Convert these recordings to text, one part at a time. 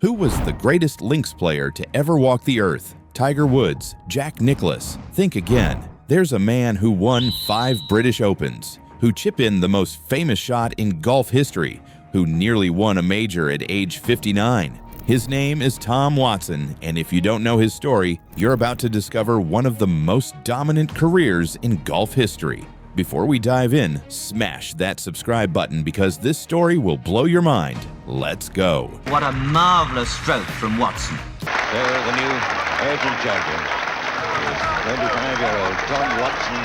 Who was the greatest links player to ever walk the earth? Tiger Woods, Jack Nicklaus. Think again. There's a man who won 5 British Opens, who chipped in the most famous shot in golf history, who nearly won a major at age 59. His name is Tom Watson, and if you don't know his story, you're about to discover one of the most dominant careers in golf history. Before we dive in, smash that subscribe button because this story will blow your mind. Let's go. What a marvelous stroke from Watson. There, the new Open champion is 25-year-old Tom Watson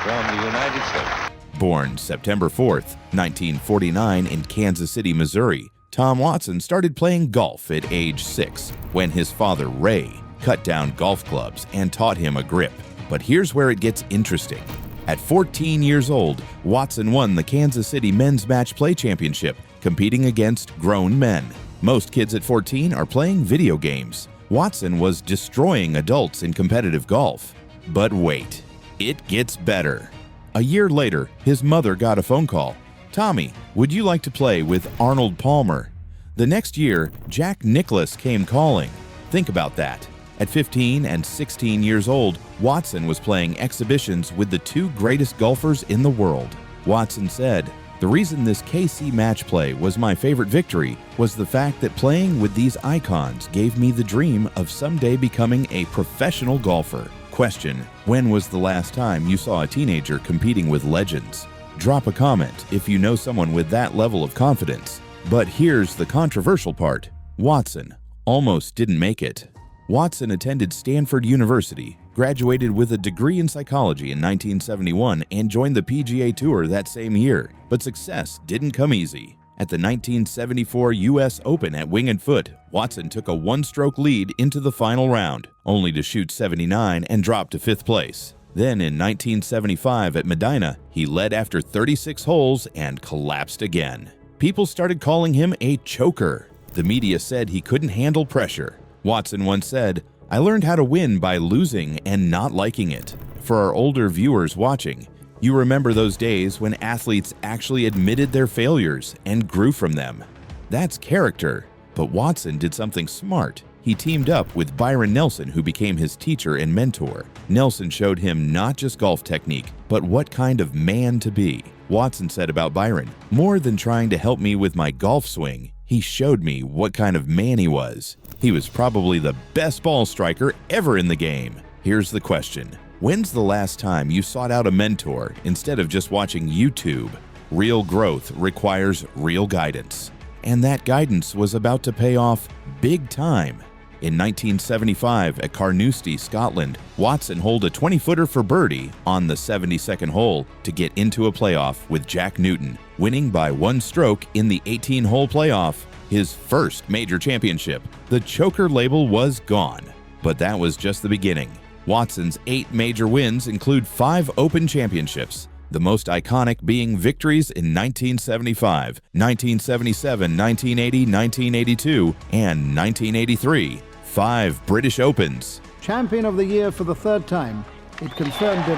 from the United States. Born September 4th, 1949 in Kansas City, Missouri, Tom Watson started playing golf at age 6 when his father, Ray, cut down golf clubs and taught him a grip. But here's where it gets interesting. At 14 years old, Watson won the Kansas City Men's Match Play Championship, competing against grown men. Most kids at 14 are playing video games. Watson was destroying adults in competitive golf. But wait, it gets better. A year later, his mother got a phone call. "Tommy, would you like to play with Arnold Palmer?" The next year, Jack Nicklaus came calling. Think about that. At 15 and 16 years old, Watson was playing exhibitions with the 2 greatest golfers in the world. Watson said, "The reason this KC match play was my favorite victory was the fact that playing with these icons gave me the dream of someday becoming a professional golfer." Question: when was the last time you saw a teenager competing with legends? Drop a comment if you know someone with that level of confidence. But here's the controversial part. Watson almost didn't make it. Watson attended Stanford University, graduated with a degree in psychology in 1971, and joined the PGA Tour that same year. But success didn't come easy. At the 1974 U.S. Open at Winged Foot, Watson took a 1-stroke lead into the final round, only to shoot 79 and drop to 5th place. Then in 1975 at Medina, he led after 36 holes and collapsed again. People started calling him a choker. The media said he couldn't handle pressure. Watson once said, "I learned how to win by losing and not liking it." For our older viewers watching, you remember those days when athletes actually admitted their failures and grew from them. That's character. But Watson did something smart. He teamed up with Byron Nelson, who became his teacher and mentor. Nelson showed him not just golf technique, but what kind of man to be. Watson said about Byron, "More than trying to help me with my golf swing, he showed me what kind of man he was. He was probably the best ball striker ever in the game." Here's the question. When's the last time you sought out a mentor instead of just watching YouTube? Real growth requires real guidance. And that guidance was about to pay off big time. In 1975 at Carnoustie, Scotland, Watson holed a 20-footer for birdie on the 72nd hole to get into a playoff with Jack Newton, winning by 1 stroke in the 18-hole playoff, his first major championship. The choker label was gone. But that was just the beginning. Watson's 8 major wins include 5 Open championships, the most iconic being victories in 1975, 1977, 1980, 1982, and 1983. 5 British Opens. Champion of the year for the 3rd time, it confirmed him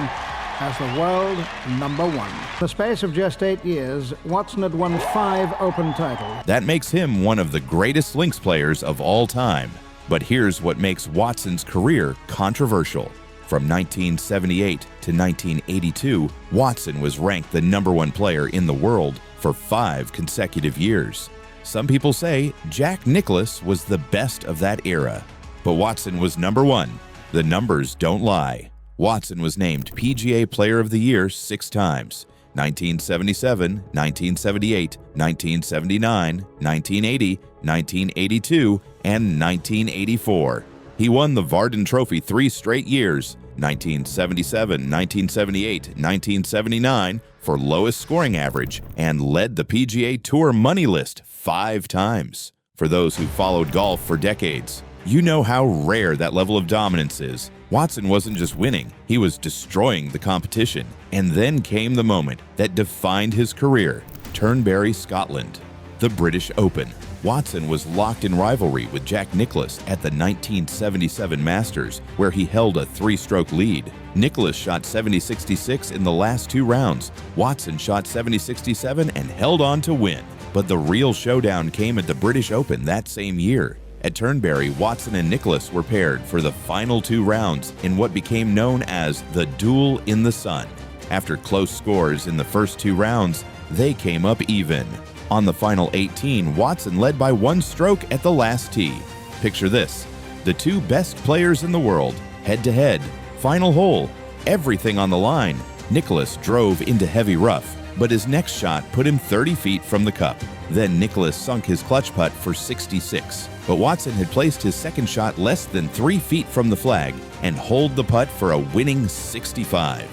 as the world #1. In the space of just 8 years, Watson had won 5 Open titles. That makes him one of the greatest links players of all time. But here's what makes Watson's career controversial. From 1978 to 1982, Watson was ranked the #1 player in the world for 5 consecutive years. Some people say Jack Nicklaus was the best of that era. But Watson was #1. The numbers don't lie. Watson was named PGA Player of the Year 6 times. 1977, 1978, 1979, 1980, 1982, and 1984. He won the Varden Trophy 3 straight years, 1977, 1978, 1979, for lowest scoring average, and led the PGA Tour money list 5 times. For those who followed golf for decades, you know how rare that level of dominance is. Watson wasn't just winning, he was destroying the competition. And then came the moment that defined his career, Turnberry, Scotland, the British Open. Watson was locked in rivalry with Jack Nicklaus at the 1977 Masters, where he held a 3-stroke lead. Nicklaus shot 70-66 in the last 2 rounds. Watson shot 70-67 and held on to win. But the real showdown came at the British Open that same year. At Turnberry, Watson and Nicklaus were paired for the final 2 rounds in what became known as the Duel in the Sun. After close scores in the first 2 rounds, they came up even. On the final 18, Watson led by 1 stroke at the last tee. Picture this: the 2 best players in the world, head-to-head, final hole, everything on the line. Nicklaus drove into heavy rough, but his next shot put him 30 feet from the cup. Then Nicklaus sunk his clutch putt for 66, but Watson had placed his second shot less than 3 feet from the flag and holed the putt for a winning 65.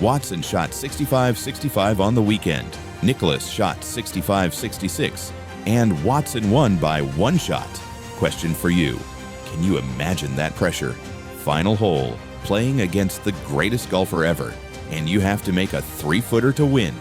Watson shot 65-65 on the weekend. Nicklaus shot 65-66, and Watson won by 1 shot. Question for you: can you imagine that pressure? Final hole, playing against the greatest golfer ever, and you have to make a 3-footer to win.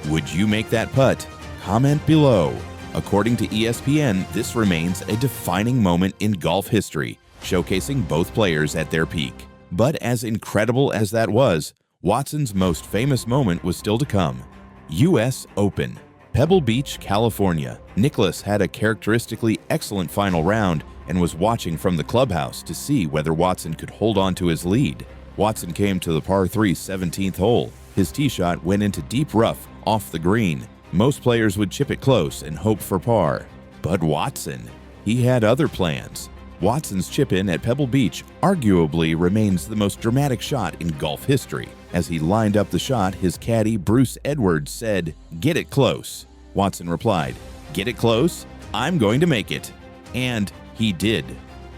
Would you make that putt? Comment below. According to ESPN, this remains a defining moment in golf history, showcasing both players at their peak. But as incredible as that was, Watson's most famous moment was still to come. U.S. Open, Pebble Beach, California. Nicklaus had a characteristically excellent final round and was watching from the clubhouse to see whether Watson could hold on to his lead. Watson came to the par 3 17th hole. His tee shot went into deep rough off the green. Most players would chip it close and hope for par. But Watson, he had other plans. Watson's chip-in at Pebble Beach arguably remains the most dramatic shot in golf history. As he lined up the shot, his caddy, Bruce Edwards, said, "Get it close." Watson replied, "Get it close? I'm going to make it." And he did.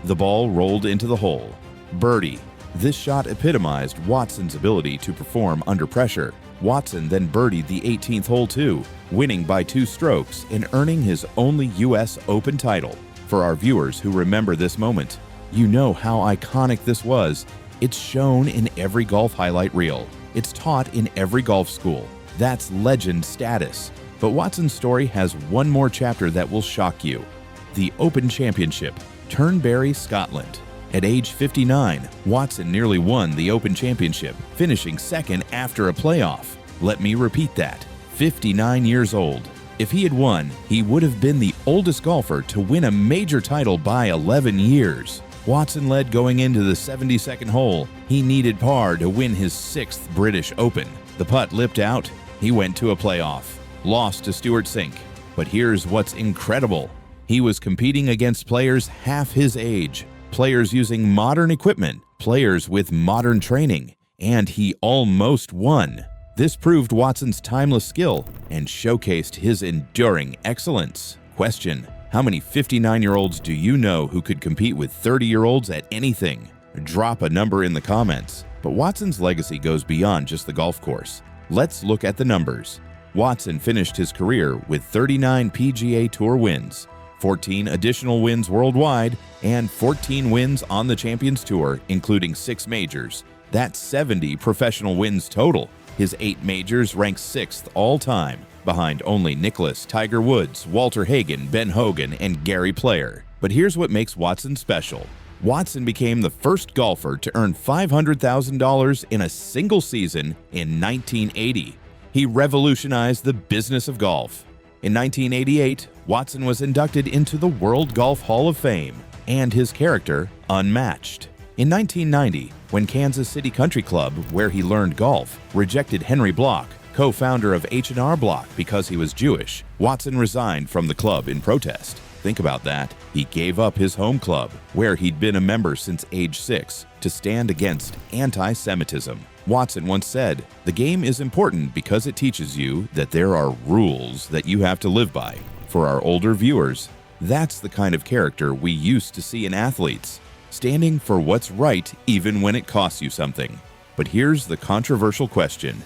The ball rolled into the hole. Birdie. This shot epitomized Watson's ability to perform under pressure. Watson then birdied the 18th hole too, winning by 2 strokes and earning his only U.S. Open title. For our viewers who remember this moment, you know how iconic this was. It's shown in every golf highlight reel. It's taught in every golf school. That's legend status. But Watson's story has one more chapter that will shock you. The Open Championship, Turnberry, Scotland. At age 59, Watson nearly won the Open Championship, finishing second after a playoff. Let me repeat that, 59 years old. If he had won, he would have been the oldest golfer to win a major title by 11 years. Watson led going into the 72nd hole. He needed par to win his 6th British Open. The putt lipped out. He went to a playoff, lost to Stuart Sink. But here's what's incredible. He was competing against players half his age, players using modern equipment, players with modern training, and he almost won. This proved Watson's timeless skill and showcased his enduring excellence. Question: how many 59-year-olds do you know who could compete with 30-year-olds at anything? Drop a number in the comments. But Watson's legacy goes beyond just the golf course. Let's look at the numbers. Watson finished his career with 39 PGA Tour wins, 14 additional wins worldwide, and 14 wins on the Champions Tour, including 6 majors. That's 70 professional wins total. His 8 majors rank 6th all-time, behind only Nicklaus, Tiger Woods, Walter Hagen, Ben Hogan, and Gary Player. But here's what makes Watson special. Watson became the first golfer to earn $500,000 in a single season in 1980. He revolutionized the business of golf. In 1988, Watson was inducted into the World Golf Hall of Fame, and his character unmatched. In 1990, when Kansas City Country Club, where he learned golf, rejected Henry Block, co-founder of H&R Block, because he was Jewish, Watson resigned from the club in protest. Think about that. He gave up his home club, where he'd been a member since age 6, to stand against anti-Semitism. Watson once said, "The game is important because it teaches you that there are rules that you have to live by." For our older viewers, that's the kind of character we used to see in athletes, standing for what's right even when it costs you something. But here's the controversial question.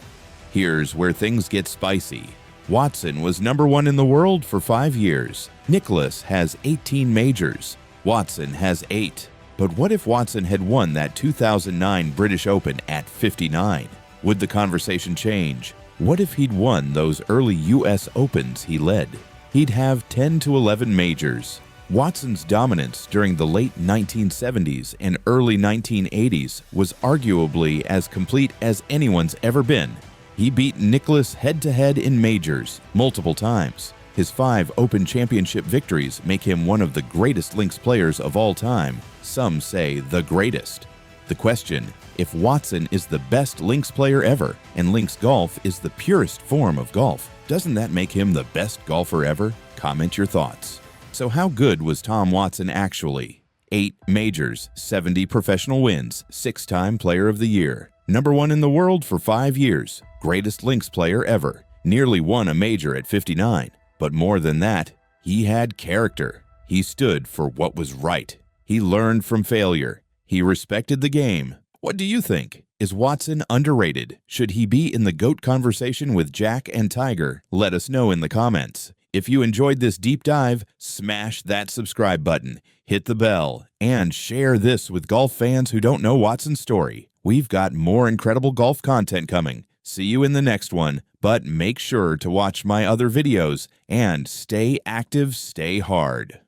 Here's where things get spicy. Watson was number 1 in the world for 5 years. Nicklaus has 18 majors. Watson has 8. But what if Watson had won that 2009 British Open at 59? Would the conversation change? What if he'd won those early U.S. Opens he led? He'd have 10 to 11 majors. Watson's dominance during the late 1970s and early 1980s was arguably as complete as anyone's ever been. He beat Nicklaus head-to-head in majors multiple times. His 5 Open Championship victories make him one of the greatest links players of all time. Some say the greatest. The question: if Watson is the best links player ever, and links golf is the purest form of golf, doesn't that make him the best golfer ever? Comment your thoughts. So how good was Tom Watson actually? 8 majors, 70 professional wins, 6-time Player of the Year, #1 in the world for 5 years, greatest links player ever, nearly won a major at 59. But more than that, he had character. He stood for what was right. He learned from failure. He respected the game. What do you think? Is Watson underrated? Should he be in the GOAT conversation with Jack and Tiger? Let us know in the comments. If you enjoyed this deep dive, smash that subscribe button, hit the bell, and share this with golf fans who don't know Watson's story. We've got more incredible golf content coming. See you in the next one, but make sure to watch my other videos and stay active, stay hard.